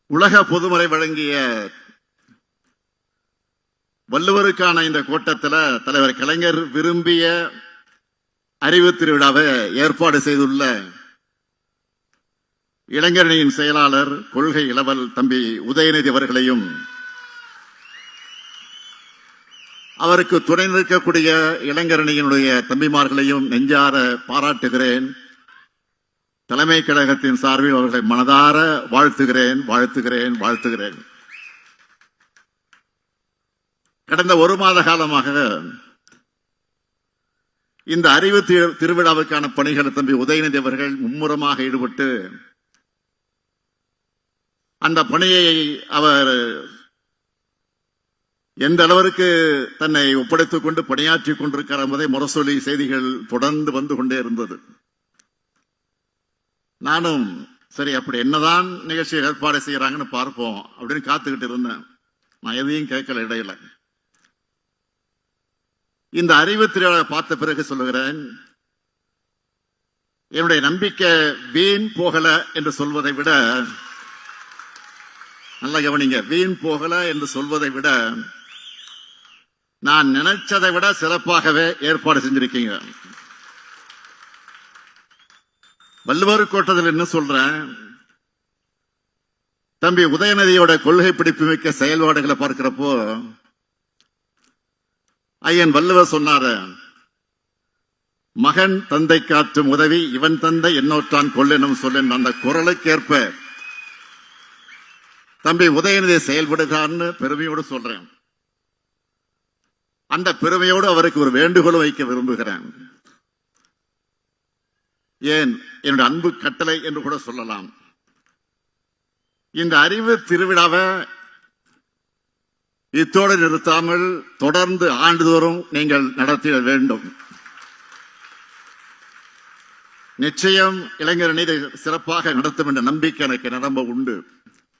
உலக பொதுமறை வழங்கிய வள்ளுவருக்கான இந்த கூட்டத்தில் தலைவர் கலைஞர் விரும்பிய அறிவு திருவிழாவை ஏற்பாடு செய்துள்ள இளைஞரணியின் செயலாளர் கொள்கை இளவல் தம்பி உதயநிதி அவர்களையும் அவருக்கு துணை நிற்கக்கூடிய இளைஞரணியினுடைய தம்பிமார்களையும் நெஞ்சார பாராட்டுகிறேன். தலைமை கழகத்தின் சார்பில் அவர்களை மனதார வாழ்த்துகிறேன் வாழ்த்துகிறேன் வாழ்த்துகிறேன். கடந்த ஒரு மாத காலமாக இந்த அறிவு திருவிழாவுக்கான பணிகள் தம்பி உதயநிதி அவர்கள் மும்முரமாக ஈடுபட்டு அந்த பணியை அவர் எந்த அளவிற்கு தன்னை ஒப்படைத்துக் கொண்டு பணியாற்றிக் கொண்டிருக்கிறார் என்பதை முரசொலி செய்திகள் தொடர்ந்து வந்து கொண்டே இருந்தது. நானும் சரி அப்படி என்னதான் நிகழ்ச்சியை ஏற்பாடு செய்யறாங்கன்னு பார்ப்போம் அப்படின்னு காத்துக்கிட்டு இருந்தேன். நான் எதையும் கேட்கல இடையில. இந்த அறிவு திருவிழா பார்த்த பிறகு சொல்லுகிறேன், என்னுடைய நம்பிக்கை வீண் போகல என்று சொல்வதை விட, நல்லா கவனிங்க, வீண் போகல என்று சொல்வதை விட நான் நினைச்சதை விட சிறப்பாகவே ஏற்பாடு செஞ்சிருக்கீங்க. வள்ளுவர் கோட்டத்தில் என்ன சொல்றேன், தம்பி உதயநிதியோட கொள்கை பிடிப்பு மிக்க செயல்பாடுகளை பார்க்கிறப்போ ஐயன் வள்ளுவர் சொன்னார, மகன் தந்தை காற்றும் உதவி இவன் தந்தை என்னோற்றான் கொள்ளெனும் சொல்ல அந்த குரலுக்கேற்ப தம்பி உதயநிதி செயல்படுகிறான்னு பெருமையோடு சொல்றேன். அந்த பெருமையோடு அவருக்கு ஒரு வேண்டுகோள் வைக்க விரும்புகிறேன். ஏன் என்னுடைய அன்பு கட்டளை என்று கூட சொல்லலாம். இந்த அறிவு திருவிழாவை இத்தோடு நிறுத்தாமல் தொடர்ந்து ஆண்டுதோறும் நீங்கள் நடத்திட வேண்டும். நிச்சயம் இளைஞரணி சிறப்பாக நடத்தும் என்ற நம்பிக்கை எனக்கு நிரம்ப உண்டு.